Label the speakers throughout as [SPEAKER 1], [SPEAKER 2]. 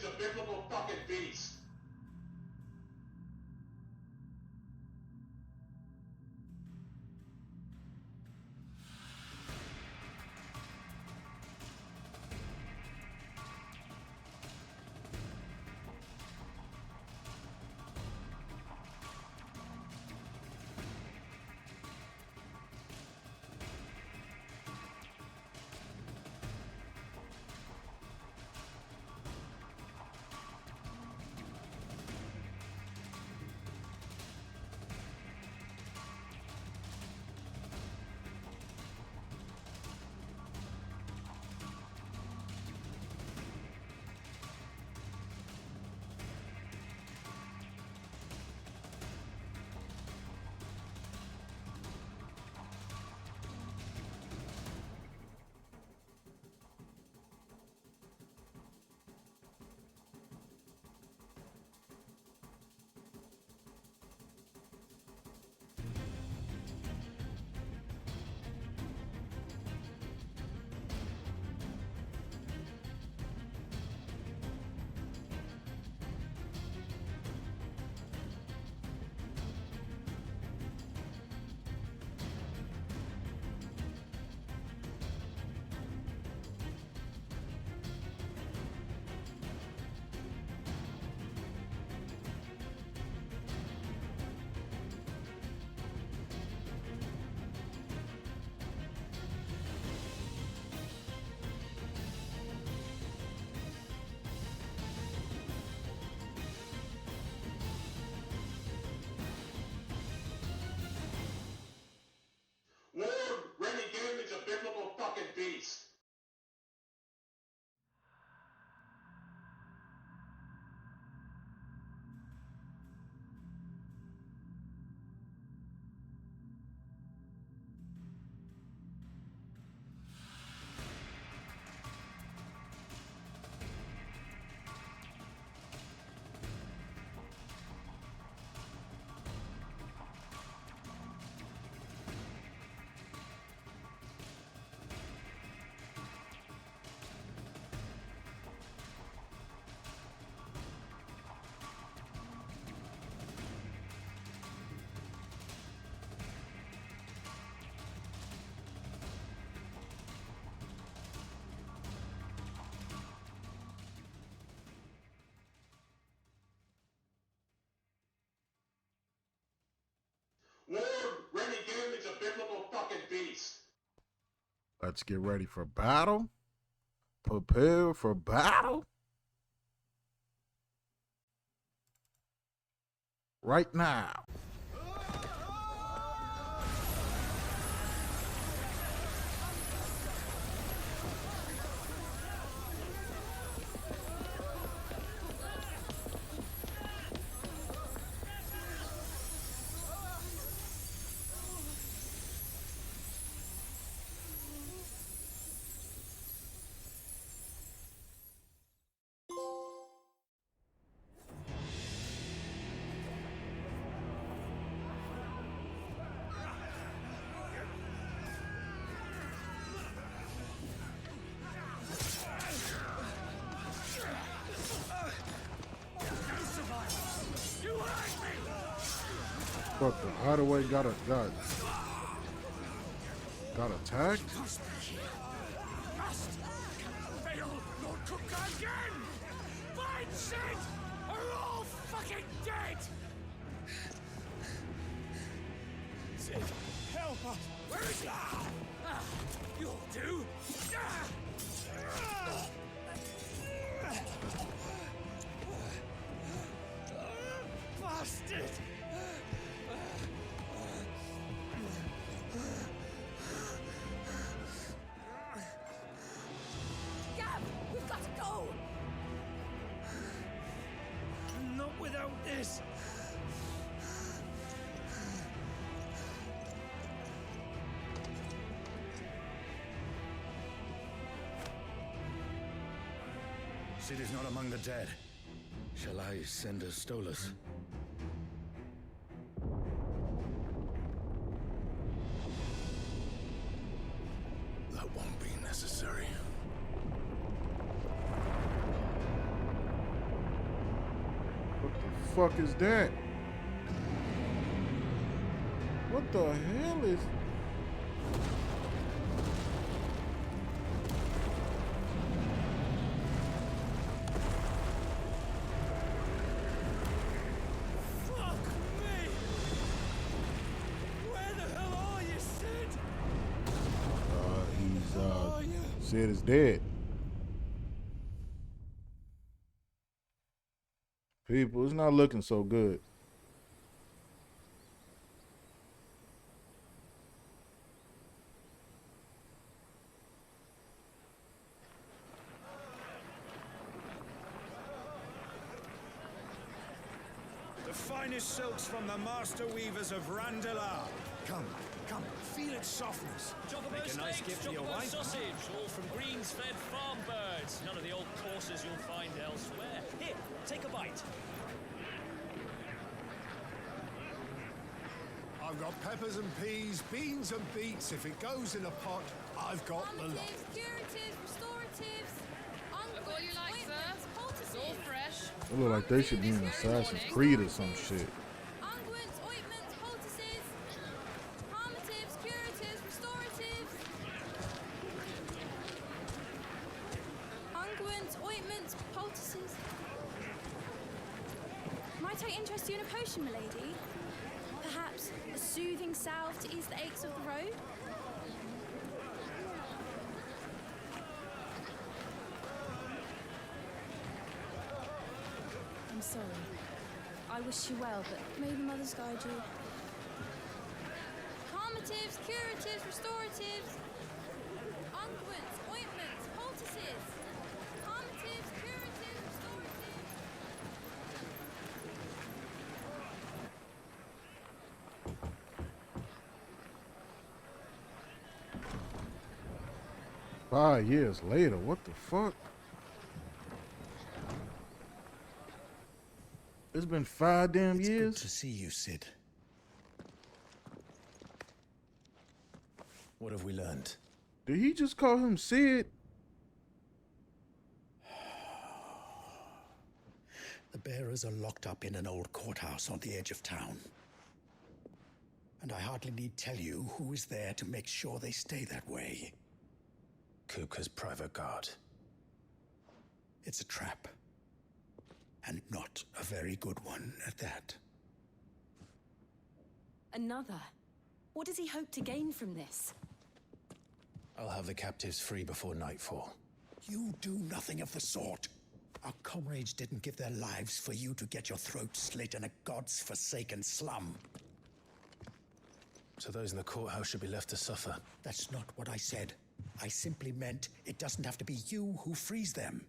[SPEAKER 1] David's a biblical fucking beast. David's a biblical fucking beast. Lord, Rennie David's a biblical fucking beast.
[SPEAKER 2] Let's get ready for battle. Prepare for battle. Right now. What the hideaway got attacked?
[SPEAKER 3] Fail nor cook again! Find shit! Are all fucking dead! Sid, help us! Where is he? You'll do! Bastard!
[SPEAKER 4] We've got to go!
[SPEAKER 3] Not without this!
[SPEAKER 5] Sid is not among the dead. Shall I send a Stolas? That won't be necessary.
[SPEAKER 2] fuck is that? What the hell is...
[SPEAKER 3] Fuck me! Where the hell are you, Sid?
[SPEAKER 2] Sid is dead. People, it's not looking so good.
[SPEAKER 5] The finest silks from the master weavers of Randalar. Come, come, feel its softness.
[SPEAKER 6] Chocobo
[SPEAKER 5] Make a nice
[SPEAKER 6] steaks,
[SPEAKER 5] gift for your
[SPEAKER 6] chocobo
[SPEAKER 5] wife.
[SPEAKER 6] sausage, all from greens-fed farm birds. None of the old courses you'll find elsewhere. Here, take a bite.
[SPEAKER 7] I've got peppers and peas, beans and beets. If it goes in a pot, I've got the lot.
[SPEAKER 4] Calmatives, curatives, restoratives,
[SPEAKER 8] I've got you like, sir. It's all fresh.
[SPEAKER 2] It look like they should be in Assassin's Creed or some shit.
[SPEAKER 4] unguents, ointments, poultices, calmatives, curatives, restoratives. Unguents, ointments, poultices. Might I interest you in a potion, milady? Perhaps a soothing salve to ease the aches of the road? I'm sorry. I wish you well, but may the mothers guide you. Calmatives, curatives, restoratives, unguents, ointments, poultices. Calmatives, curatives, restoratives.
[SPEAKER 2] Five years later, what the fuck? It's been 5 damn
[SPEAKER 5] It's
[SPEAKER 2] years.
[SPEAKER 5] good to see you, Sid. What have we learned?
[SPEAKER 2] Did he just call him Sid?
[SPEAKER 5] The bearers are locked up in an old courthouse on the edge of town. And I hardly need tell you who is there to make sure they stay that way. Kupka's private guard. It's a trap. And not a very good one at that.
[SPEAKER 9] Another? What does he hope to gain from this?
[SPEAKER 5] I'll have the captives free before nightfall. You do nothing of the sort. Our comrades didn't give their lives for you to get your throat slit in a god's forsaken slum. So those in the courthouse should be left to suffer. That's not what I said. I simply meant it doesn't have to be you who frees them.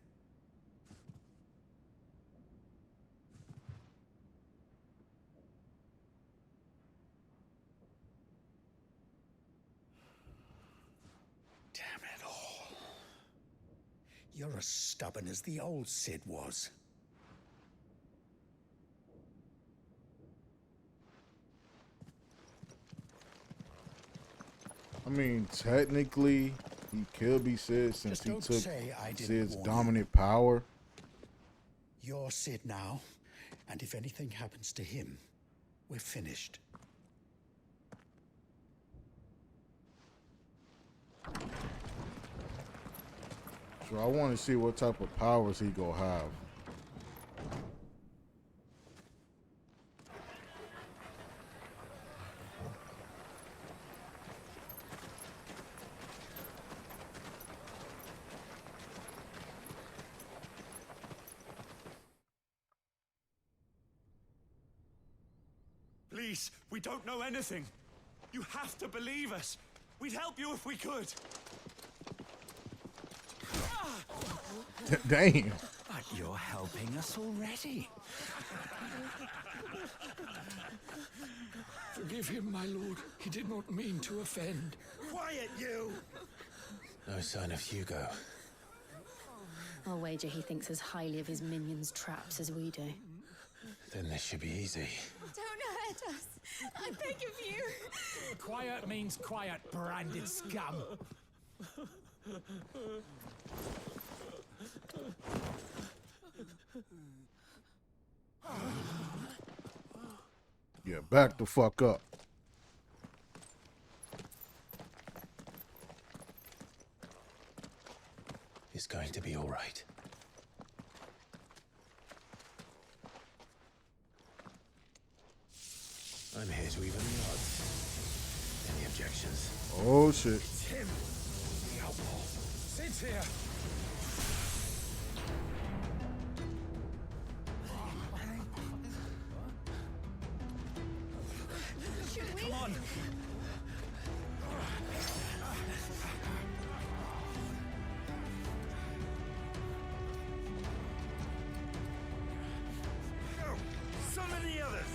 [SPEAKER 5] Damn it all. You're as stubborn as the old Sid was.
[SPEAKER 2] I mean, technically, he could be Sid since
[SPEAKER 5] Just
[SPEAKER 2] he
[SPEAKER 5] don't
[SPEAKER 2] took
[SPEAKER 5] say I didn't
[SPEAKER 2] Sid's
[SPEAKER 5] warn you.
[SPEAKER 2] dominant power.
[SPEAKER 5] You're Sid now, and if anything happens to him, we're finished.
[SPEAKER 2] So I want to see what type of powers he gonna have.
[SPEAKER 3] Please, we don't know anything. You have to believe us. We'd help you if we could.
[SPEAKER 2] Damn.
[SPEAKER 5] But you're helping us already.
[SPEAKER 3] Forgive him, my lord. He did not mean to offend.
[SPEAKER 5] Quiet, you!
[SPEAKER 6] No sign of Hugo.
[SPEAKER 9] I'll wager he thinks as highly of his minions' traps as we do.
[SPEAKER 6] Then this should be easy.
[SPEAKER 4] Don't hurt us. I beg of you.
[SPEAKER 3] Quiet means quiet, branded scum.
[SPEAKER 2] Yeah, back the fuck up.
[SPEAKER 5] It's going to be all right. I'm here to even the odds. Any objections?
[SPEAKER 2] Oh shit.
[SPEAKER 3] It's him, the outlaw. Sit here. Come on. Summon the others.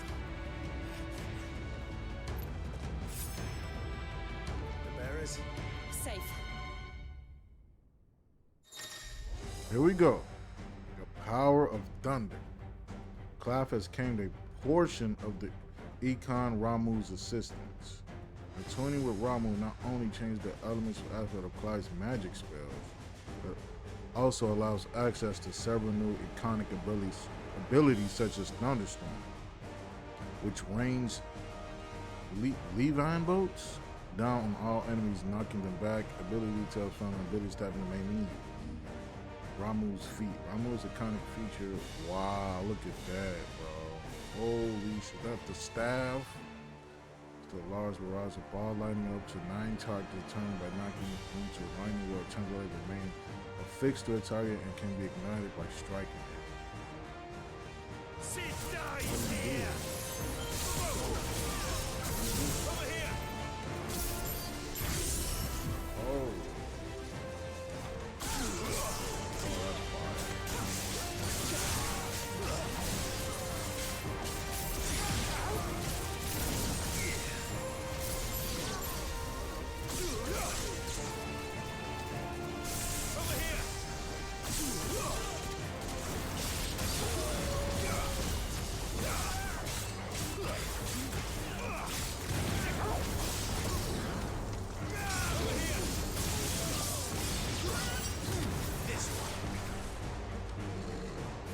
[SPEAKER 3] The bearers.
[SPEAKER 9] Safe.
[SPEAKER 2] Here we go. The power of thunder. Clive has claimed a portion of the Econ Ramu's assistance. Attuning with Ramu not only changed the elements of aspect of Clive's magic spells, but also allows access to several new iconic abilities such as Thunderstorm, which rains Levine bolts down on all enemies, knocking them back. Ability details found on ability stat in the main menu. Ramu's feet. Ramu's iconic feature. Wow, look at that, bro. Holy shit. That's the staff. It's the large barrage of ball lighting up to 9 targets determined by knocking into a lightning wheel temporarily remain affixed to a target and can be ignited by striking it.
[SPEAKER 3] Sit down here. Over here.
[SPEAKER 2] Oh.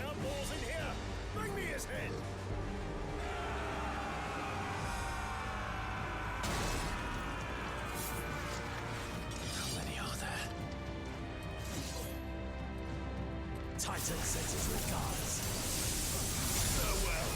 [SPEAKER 3] Outlaws in here. Bring me his head.
[SPEAKER 5] How many are there?
[SPEAKER 3] Titan sends his regards. Farewell.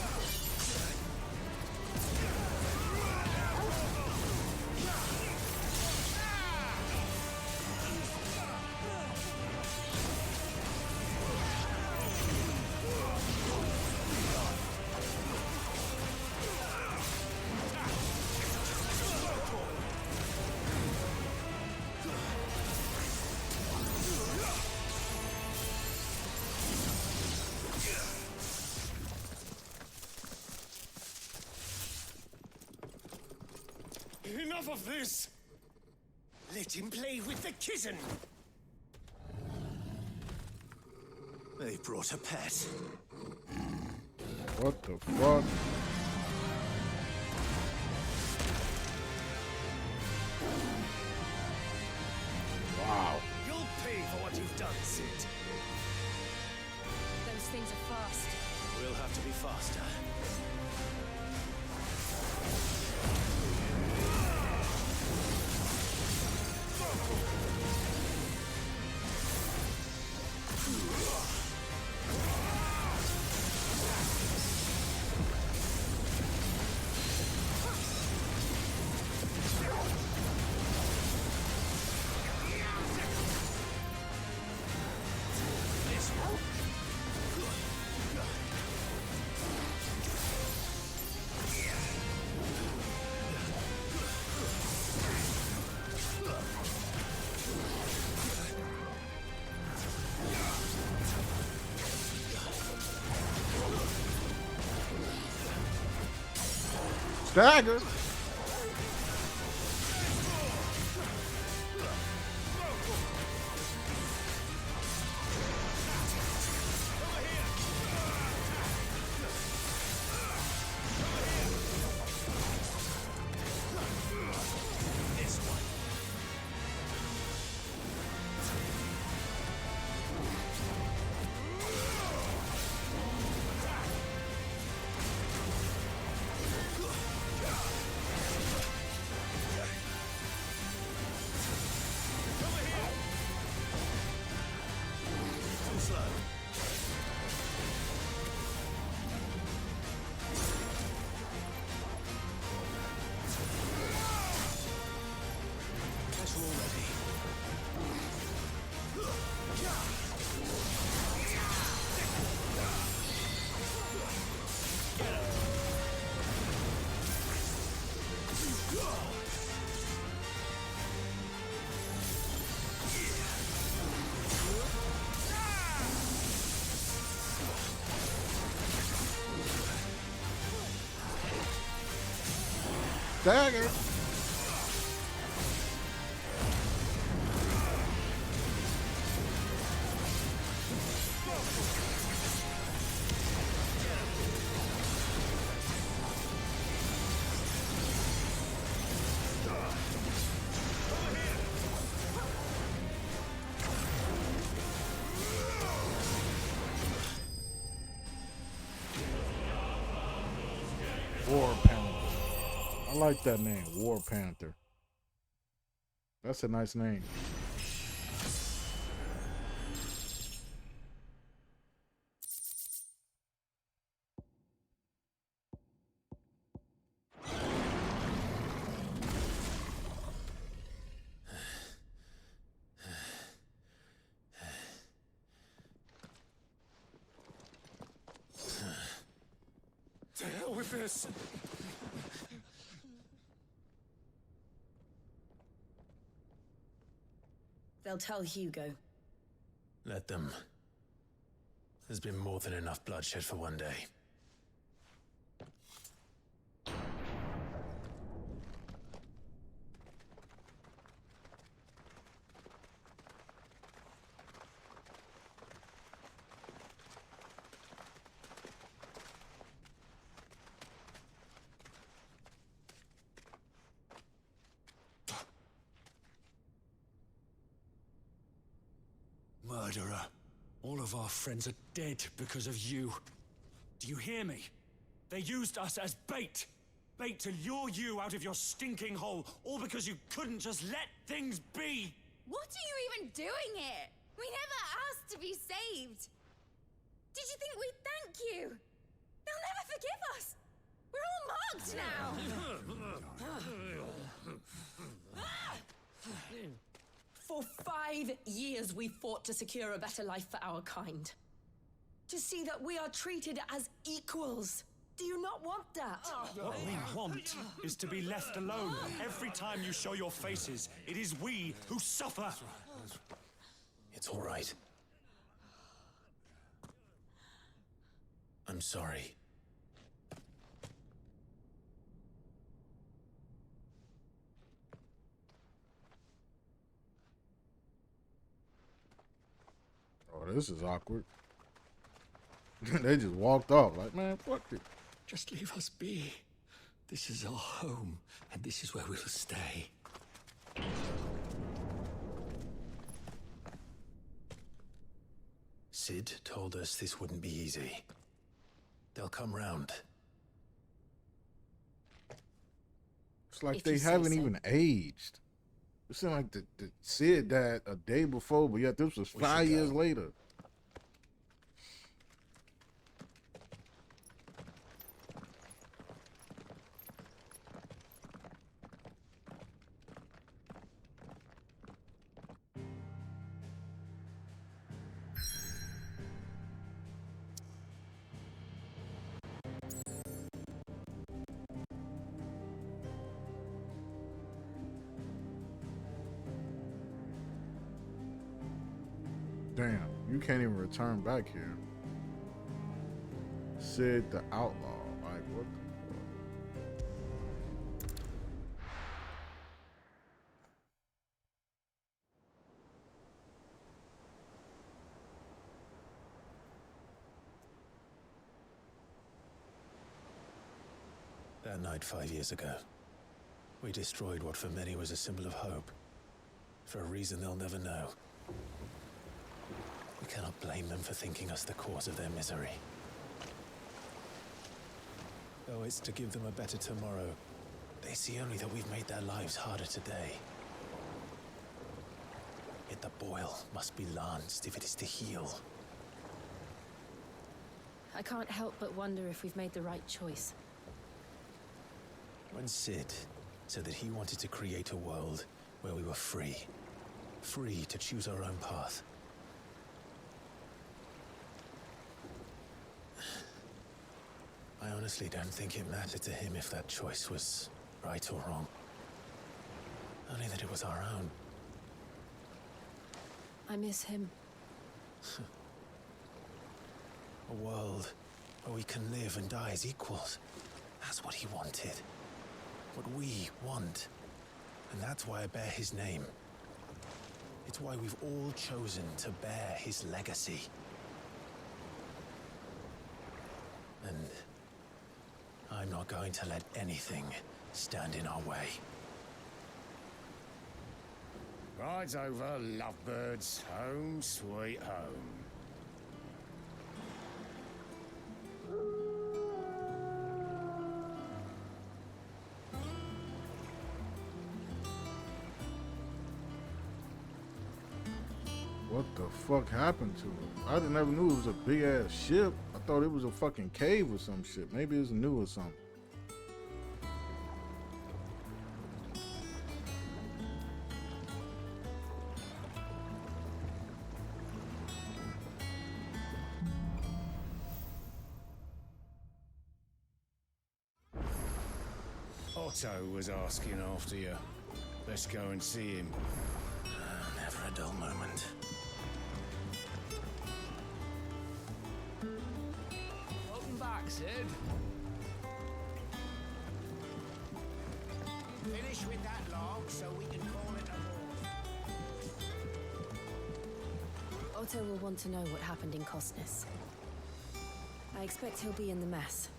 [SPEAKER 3] Enough of this! Let him play with the kitten! They brought a pet.
[SPEAKER 2] What the fuck? Wow.
[SPEAKER 3] You'll pay for what you've done, Sid.
[SPEAKER 9] Those things are fast.
[SPEAKER 3] We'll have to be faster.
[SPEAKER 2] Stagger. dagger. War Panther. I like that name, War Panther. That's a nice name.
[SPEAKER 3] To hell with this!
[SPEAKER 9] They'll tell Hugo.
[SPEAKER 10] Let them. There's been more than enough bloodshed for one day.
[SPEAKER 3] Murderer. All of our friends are dead because of you. Do you hear me? They used us as bait. Bait to lure you out of your stinking hole, all because you couldn't just let things be.
[SPEAKER 4] What are you even doing here? We never asked to be saved. Did you think we'd thank you? They'll never forgive us. We're all marked now.
[SPEAKER 9] For 5 years we fought to secure a better life for our kind. To see that we are treated as equals. Do you not want that?
[SPEAKER 3] What we want is to be left alone. Every time you show your faces, it is we who suffer.
[SPEAKER 10] It's all right. I'm sorry.
[SPEAKER 2] Oh, this is awkward. They just walked off like, man, fuck it.
[SPEAKER 5] Just leave us be. This is our home, and this is where we'll stay.
[SPEAKER 10] Sid told us this wouldn't be easy. They'll come round.
[SPEAKER 2] It's like
[SPEAKER 9] If
[SPEAKER 2] they
[SPEAKER 9] you say
[SPEAKER 2] haven't
[SPEAKER 9] so.
[SPEAKER 2] even aged. It seemed like the Sid died a day before, but yet this was
[SPEAKER 5] We should
[SPEAKER 2] 5 years
[SPEAKER 5] go.
[SPEAKER 2] later. Damn, you can't even return back here. Sid the Outlaw. Like, what the fuck?
[SPEAKER 10] That night 5 years ago, we destroyed what for many was a symbol of hope. For a reason they'll never know. We cannot blame them for thinking us the cause of their misery. Though it's to give them a better tomorrow, they see only that we've made their lives harder today. Yet the boil must be lanced if it is to heal.
[SPEAKER 9] I can't help but wonder if we've made the right choice.
[SPEAKER 10] When Sid said that he wanted to create a world where we were free. Free to choose our own path. I honestly don't think it mattered to him if that choice was right or wrong. Only that it was our own.
[SPEAKER 9] I miss him.
[SPEAKER 10] A world where we can live and die as equals. That's what he wanted. what we want. And that's why I bear his name. It's why we've all chosen to bear his legacy. And I'm not going to let anything stand in our way.
[SPEAKER 11] Rides over, lovebirds. Home sweet home.
[SPEAKER 2] What the fuck happened to it? I never knew it was a big ass ship. I thought it was a fucking cave or some shit. Maybe it's new or something.
[SPEAKER 11] Otto was asking after you. Let's go and see him.
[SPEAKER 10] Never a dull moment.
[SPEAKER 6] Welcome back, Sid.
[SPEAKER 11] Finish with that log so we can call it a horse.
[SPEAKER 12] Otto will want to know what happened in Costness. I expect he'll be in the mess.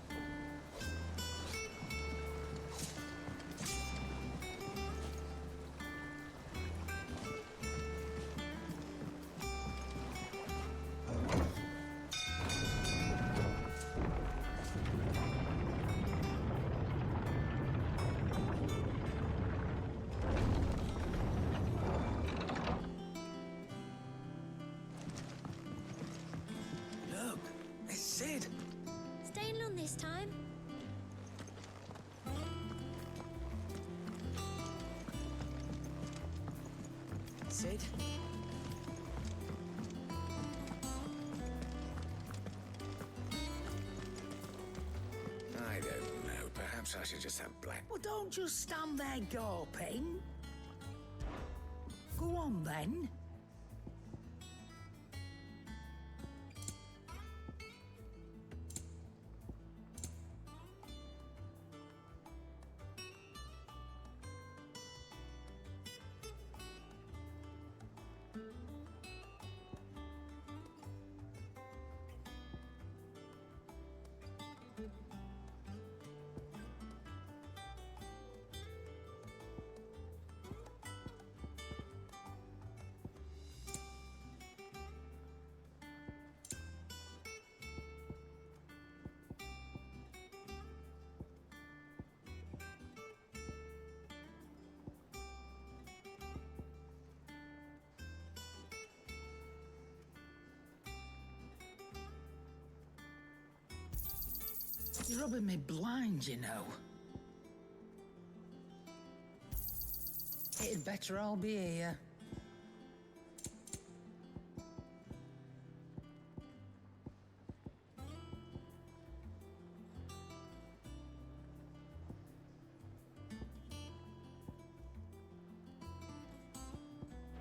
[SPEAKER 5] Sid!
[SPEAKER 4] Staying long this time?
[SPEAKER 5] Sid?
[SPEAKER 11] I don't know. Perhaps I should just have black.
[SPEAKER 13] Well, don't just stand there gawping. Go on, then. You're rubbing me blind, you know. It'd better all be here.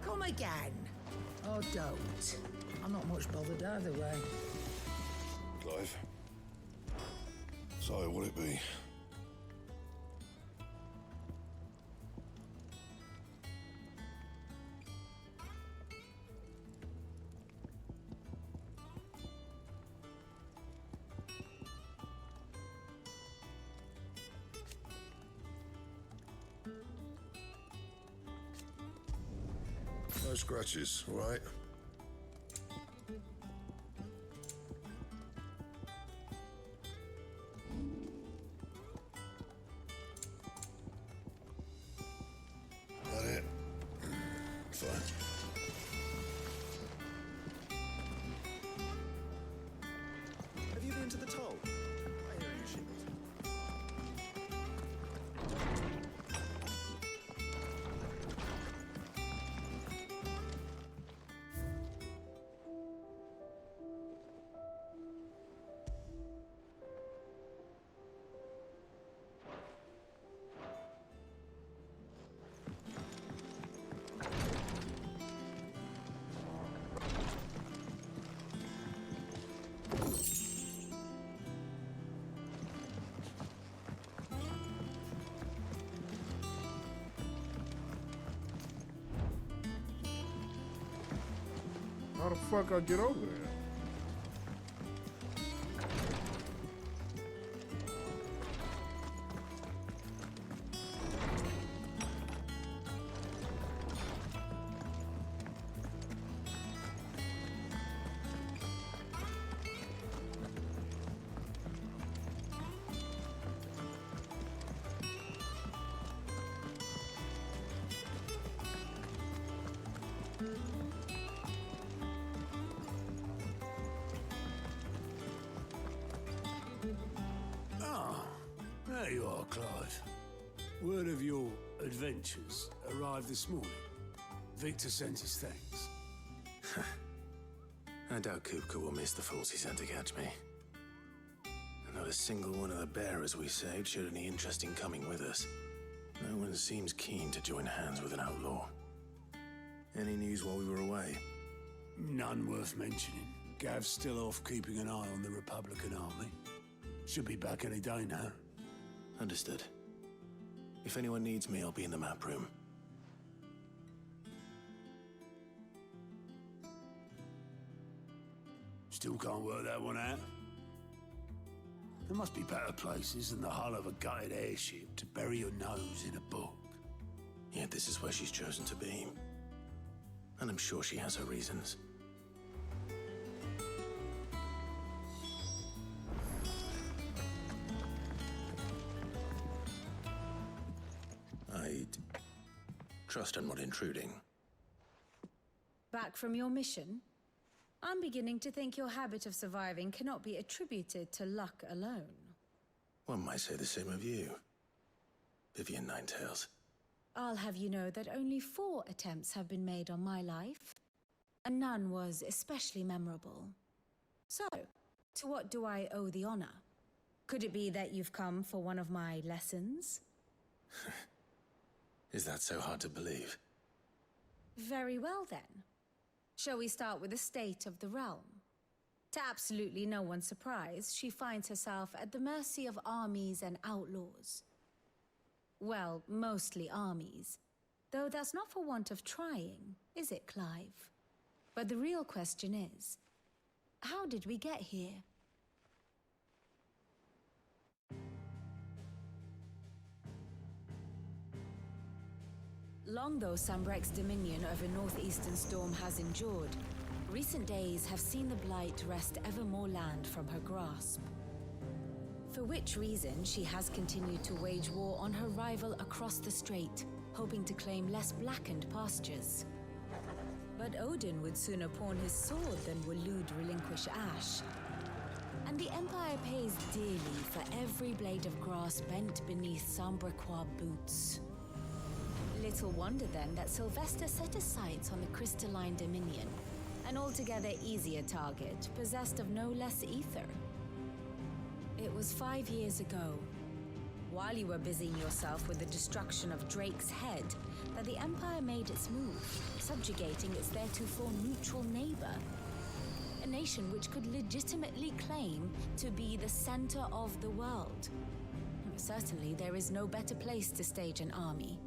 [SPEAKER 13] Come again. Or don't. I'm not much bothered either way.
[SPEAKER 7] Clive. So, would it be? No scratches, all right? That it? Fine.
[SPEAKER 10] Have you been to the toll? I hear you should.
[SPEAKER 2] How the fuck I get over there?
[SPEAKER 7] There you are, Clive. Word of your adventures arrived this morning. Victor sent his thanks.
[SPEAKER 10] I doubt Kupka will miss the fools he sent to catch me. And not a single one of the bearers we saved showed any interest in coming with us. No one seems keen to join hands with an outlaw. Any news while we were away?
[SPEAKER 7] None worth mentioning. Gav's still off keeping an eye on the Republican army. Should be back any day now.
[SPEAKER 10] Understood. If anyone needs me, I'll be in the map room.
[SPEAKER 7] Still can't work that one out. There must be better places than the hull of a gutted airship to bury your nose in a book.
[SPEAKER 10] Yet this is where she's chosen to be. And I'm sure she has her reasons. I'd trust I'm not intruding.
[SPEAKER 12] Back from your mission? I'm beginning to think your habit of surviving cannot be attributed to luck alone.
[SPEAKER 10] One might say the same of you, Vivian Ninetails.
[SPEAKER 12] I'll have you know that only 4 attempts have been made on my life, and none was especially memorable. So, to what do I owe the honor? Could it be that you've come for one of my lessons?
[SPEAKER 10] Is that so hard to believe?
[SPEAKER 12] Very well then. Shall we start with the state of the realm? To absolutely no one's surprise, she finds herself at the mercy of armies and outlaws. Well, mostly armies. Though that's not for want of trying, is it, Clive? But the real question is, how did we get here? Long though Sambrek's dominion over northeastern Storm has endured, recent days have seen the Blight wrest ever more land from her grasp. For which reason she has continued to wage war on her rival across the strait, hoping to claim less blackened pastures. But Odin would sooner pawn his sword than Waloed relinquish Ash. And the Empire pays dearly for every blade of grass bent beneath Sambrequois boots. Little wonder then that Sylvester set his sights on the crystalline dominion, an altogether easier target, possessed of no less ether. It was 5 years ago, while you were busying yourself with the destruction of Drake's head, that the Empire made its move, subjugating its theretofore neutral neighbor. A nation which could legitimately claim to be the center of the world. Certainly, there is no better place to stage an army.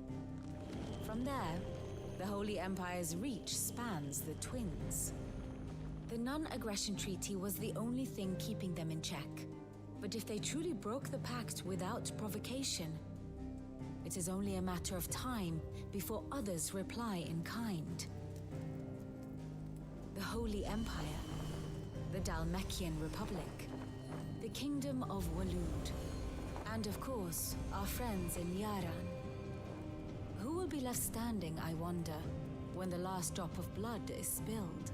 [SPEAKER 12] From there, the Holy Empire's reach spans the Twins. The non-aggression treaty was the only thing keeping them in check. But if they truly broke the pact without provocation, it is only a matter of time before others reply in kind. The Holy Empire, the Dhalmekian Republic, the Kingdom of Waloed, and of course, our friends in Yaran. Who will be left standing, I wonder, when the last drop of blood is spilled?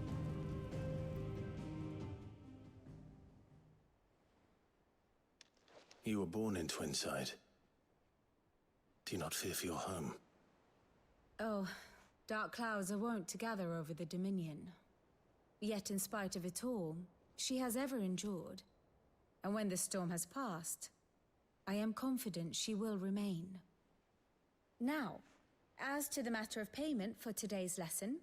[SPEAKER 10] You were born in Twinside. Do you not fear for your home?
[SPEAKER 12] Oh, dark clouds are wont to gather over the Dominion. Yet in spite of it all, she has ever endured. And when the storm has passed, I am confident she will remain. Now, as to the matter of payment for today's lesson,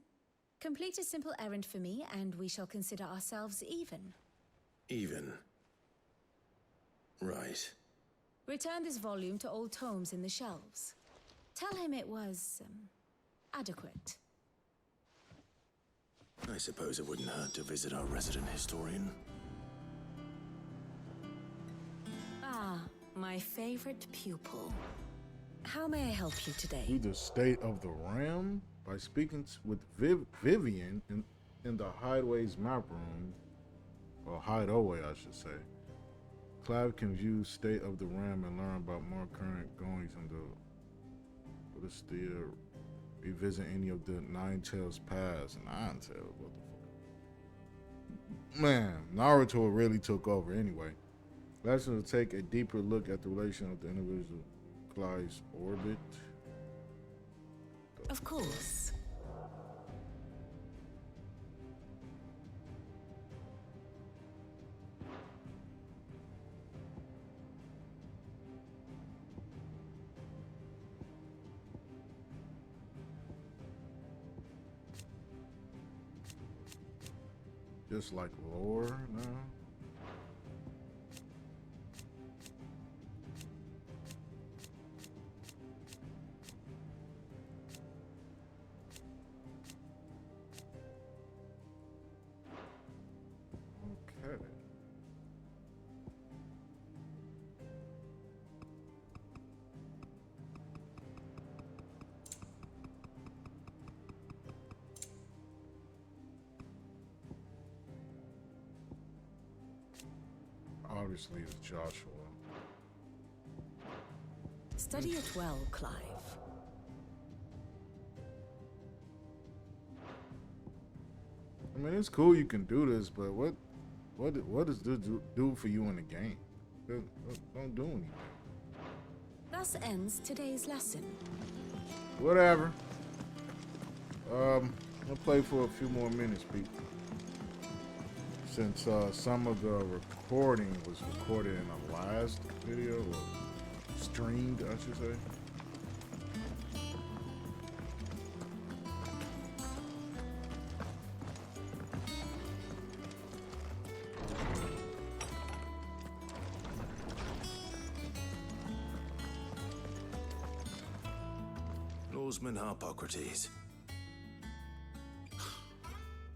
[SPEAKER 12] complete a simple errand for me and we shall consider ourselves even.
[SPEAKER 10] Even? Right.
[SPEAKER 12] Return this volume to old tomes in the shelves. Tell him it was, adequate.
[SPEAKER 10] I suppose it wouldn't hurt to visit our resident historian.
[SPEAKER 12] Ah, my favorite pupil. How may I help you today?
[SPEAKER 2] View the state of the realm by speaking with Vivian in the Hideaway's map room, or Hideaway, I should say. Clive can view state of the realm and learn about more current goings in the. What is the? Revisit any of the Nine Tails past. Nine Tails, what the fuck? Man, Naruto really took over anyway. Lesson will take a deeper look at the relation of the individual Clive's orbit.
[SPEAKER 12] Of course.
[SPEAKER 2] Just like lore now. Okay. Obviously, it's Joshua.
[SPEAKER 12] Study it well, Clive.
[SPEAKER 2] I mean, it's cool you can do this, but what does this do for you in the game? It don't do anything.
[SPEAKER 12] Thus ends today's lesson.
[SPEAKER 2] Whatever. I'll play for a few more minutes, people. Since some of the recording was recorded in the last video, or streamed, I should say.
[SPEAKER 10] Lawsman Harpocrates.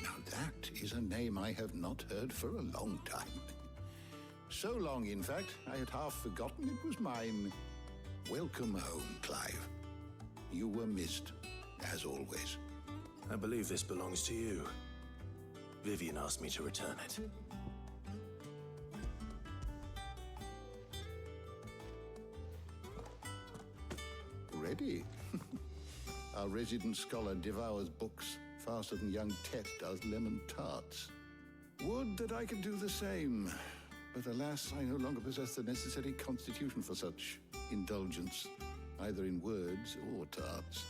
[SPEAKER 5] Now that is a name I have not heard for a long time. So long, in fact, I had half forgotten it was mine. Welcome home, Clive. You were missed, as always.
[SPEAKER 10] I believe this belongs to you. Vivian asked me to return it.
[SPEAKER 5] Ready? Our resident scholar devours books faster than young Tet does lemon tarts. Would that I could do the same. But alas, I no longer possess the necessary constitution for such indulgence, either in words or tarts.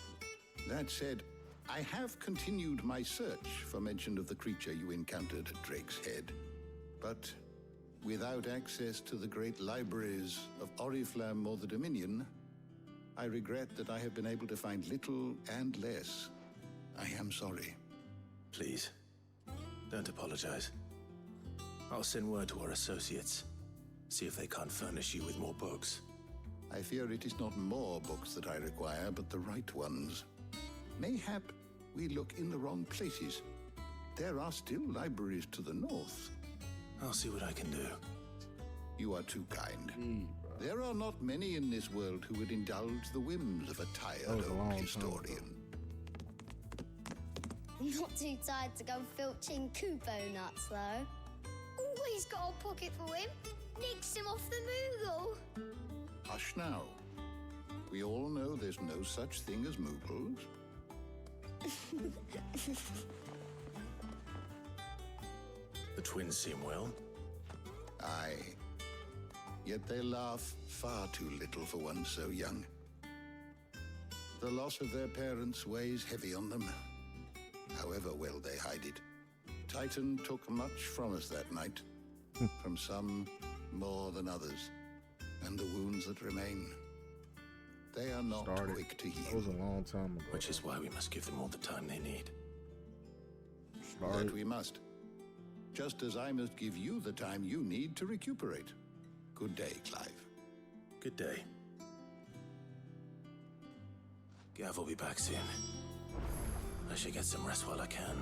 [SPEAKER 5] That said, I have continued my search for mention of the creature you encountered at Drake's Head. But without access to the great libraries of Oriflamme or the Dominion, I regret that I have been able to find little and less. I am sorry.
[SPEAKER 10] Please, don't apologize. I'll send word to our associates. See if they can't furnish you with more books.
[SPEAKER 5] I fear it is not more books that I require, but the right ones. Mayhap we look in the wrong places. There are still libraries to the north.
[SPEAKER 10] I'll see what I can do.
[SPEAKER 5] You are too kind. There are not many in this world who would indulge the whims of a tired old historian.
[SPEAKER 14] I'm not too tired to go filching Kupo nuts, though. Always got a pocket for him. Nicks him off the Moogle.
[SPEAKER 5] Hush now. We all know there's no such thing as Moogles.
[SPEAKER 10] The twins seem well.
[SPEAKER 5] Aye. Yet they laugh far too little for one so young. The loss of their parents weighs heavy on them, however well they hide it. Titan took much from us that night, from some more than others, and the wounds that remain, they are not quick to heal.
[SPEAKER 2] That was a long time ago.
[SPEAKER 10] Which is why we must give them all the time they need.
[SPEAKER 5] That we must. Just as I must give you the time you need to recuperate. Good day, Clive.
[SPEAKER 10] Good day. Gav will be back soon. I should get some rest while I can.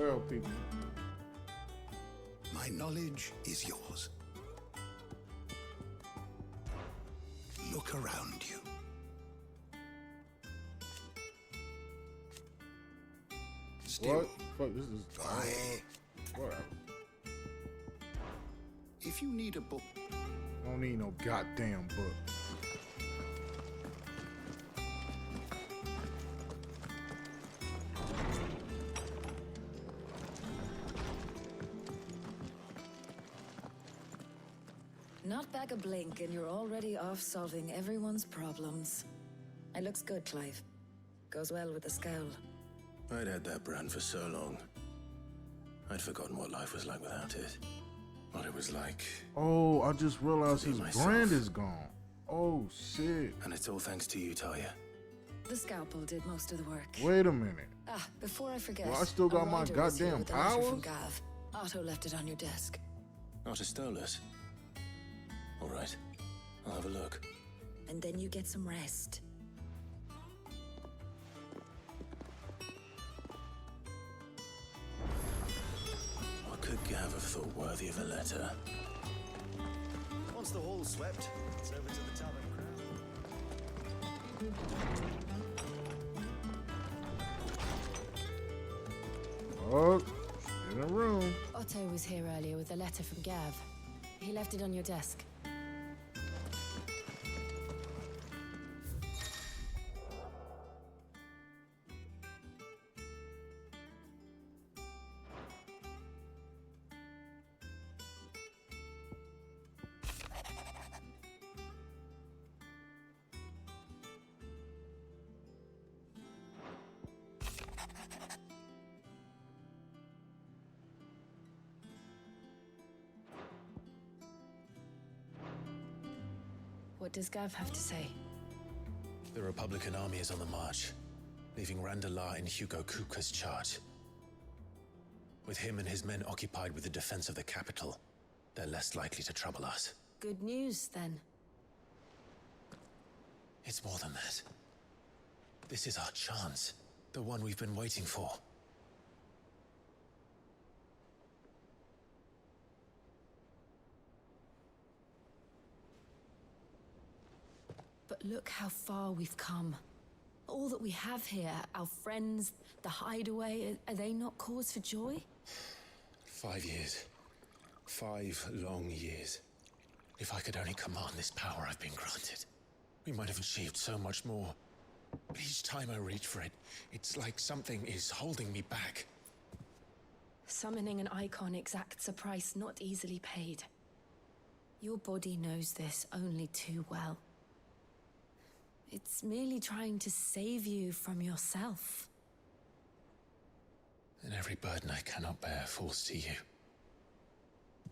[SPEAKER 2] well, people.
[SPEAKER 5] My knowledge is yours. Look around you. Still,
[SPEAKER 2] What? Fuck, this is... Whatever.
[SPEAKER 5] If you need a book...
[SPEAKER 2] I don't need no goddamn book.
[SPEAKER 12] Not back a blink and you're already off solving everyone's problems. It looks good, Clive. Goes well with the scowl.
[SPEAKER 10] I'd had that brand for so long. I'd forgotten what life was like without it. What it was like.
[SPEAKER 2] Oh, I just realized his
[SPEAKER 10] myself.
[SPEAKER 2] brand is gone. Oh, shit.
[SPEAKER 10] And it's all thanks to you, Talia.
[SPEAKER 12] The scalpel did most of the work.
[SPEAKER 2] Wait a minute.
[SPEAKER 12] Ah, before I forget.
[SPEAKER 2] Well, I still got
[SPEAKER 12] a
[SPEAKER 2] my
[SPEAKER 12] rider was here
[SPEAKER 2] goddamn
[SPEAKER 12] with a letter
[SPEAKER 2] powers?
[SPEAKER 12] from Gav. Otto left it on your desk.
[SPEAKER 10] Not a stolus. All right. I'll have a look.
[SPEAKER 12] And then you get some rest.
[SPEAKER 10] What could Gav have thought worthy of a letter?
[SPEAKER 15] Once the hall's swept, it's over to the tavern crowd.
[SPEAKER 2] Oh, in a room.
[SPEAKER 12] Otto was here earlier with a letter from Gav. He left it on your desk. What does Gav have to say?
[SPEAKER 10] The Republican army is on the march, leaving Randalar in Hugo Kuka's charge. With him and his men occupied with the defense of the capital, they're less likely to trouble us.
[SPEAKER 12] Good news, then.
[SPEAKER 10] It's more than that. This is our chance, the one we've been waiting for.
[SPEAKER 12] But look how far we've come. All that we have here, our friends, the hideaway, are they not cause for joy?
[SPEAKER 10] 5 years. 5 long years. If I could only command this power I've been granted, we might have achieved so much more. But each time I reach for it, it's like something is holding me back.
[SPEAKER 12] Summoning an icon exacts a price not easily paid. Your body knows this only too well. It's merely trying to save you from yourself.
[SPEAKER 10] And every burden I cannot bear falls to you.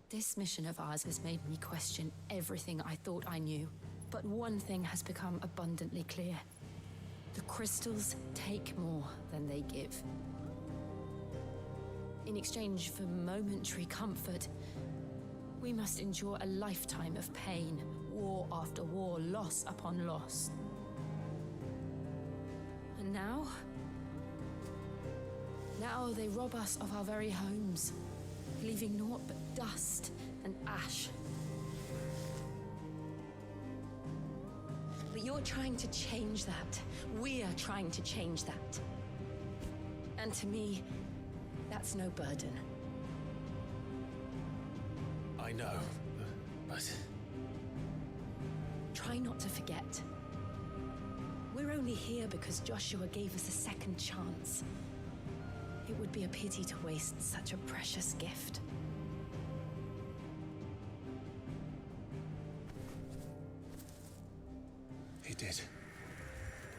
[SPEAKER 12] This mission of ours has made me question everything I thought I knew. But one thing has become abundantly clear. The crystals take more than they give. In exchange for momentary comfort, we must endure a lifetime of pain, war after war, loss upon loss. And now they rob us of our very homes, leaving naught but dust and ash. But you're trying to change that. We're trying to change that. And to me, that's no burden.
[SPEAKER 10] I know, but...
[SPEAKER 12] Try not to forget. We're only here because Joshua gave us a second chance. It would be a pity to waste such a precious gift.
[SPEAKER 10] He did.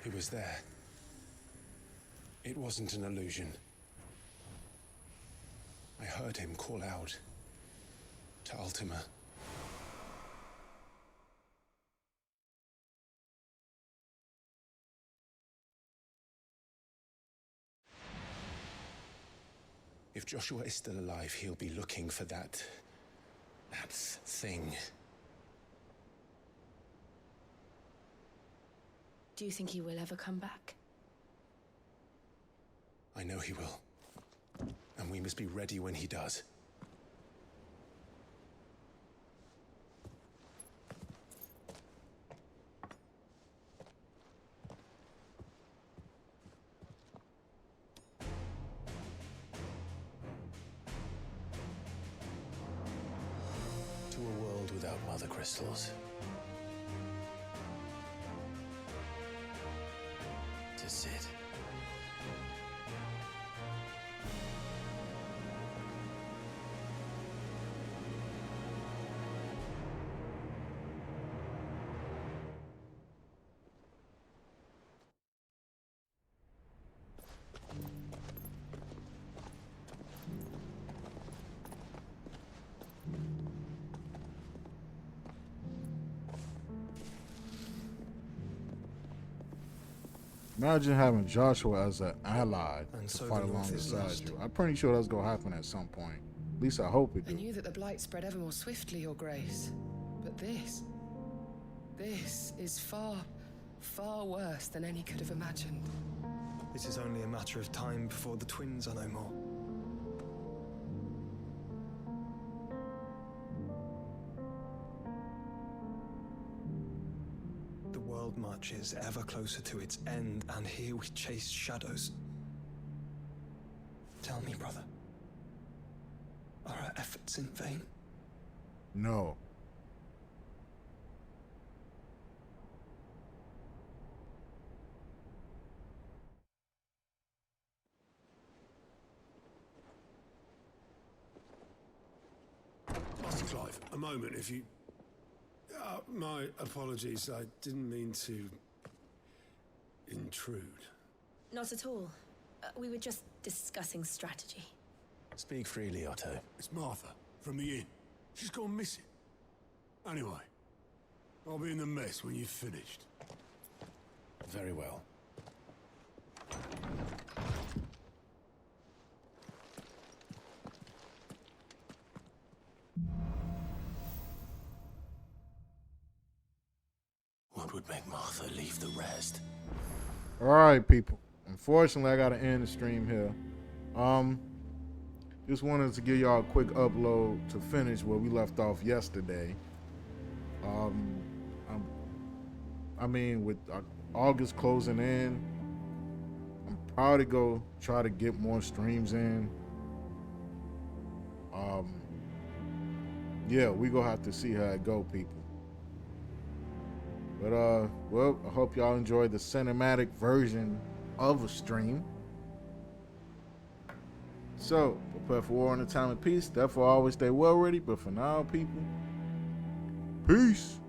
[SPEAKER 10] He was there. It wasn't an illusion. I heard him call out to Ultima. If Joshua is still alive, he'll be looking for that thing.
[SPEAKER 12] Do you think he will ever come back?
[SPEAKER 10] I know he will. And we must be ready when he does. To a world without mother crystals. To Sid.
[SPEAKER 2] Imagine having Joshua as an ally
[SPEAKER 16] And
[SPEAKER 2] to
[SPEAKER 16] so
[SPEAKER 2] fight
[SPEAKER 16] the North is
[SPEAKER 2] alongside
[SPEAKER 16] lost.
[SPEAKER 2] you. I'm pretty sure that's gonna happen at some point. At least I hope it
[SPEAKER 17] I
[SPEAKER 2] do.
[SPEAKER 17] knew that the Blight spread ever more swiftly, Your Grace. But this is far, far worse than any could have imagined.
[SPEAKER 16] It is only a matter of time before the twins are no more. The world marches ever closer to its end, and here we chase shadows. Tell me, brother, are our efforts in vain?
[SPEAKER 2] No.
[SPEAKER 7] Master Clive, a moment, if you... my apologies, I didn't mean to... intrude.
[SPEAKER 9] Not at all. We were just discussing strategy.
[SPEAKER 10] Speak freely, Otto.
[SPEAKER 7] It's Martha, from the inn. She's gone missing. Anyway, I'll be in the mess when you've finished.
[SPEAKER 10] Very well. What would make Martha leave the rest?
[SPEAKER 2] All right, people. Unfortunately, I gotta end the stream here. Just wanted to give y'all a quick upload to finish where we left off yesterday. I mean, with August closing in, I'm probably go try to get more streams in. Yeah, we gonna have to see how it go, people. But well, I hope y'all enjoyed the cinematic version of a stream. So, prepare for war in a time of peace. Therefore, always stay well ready. But for now, people, peace.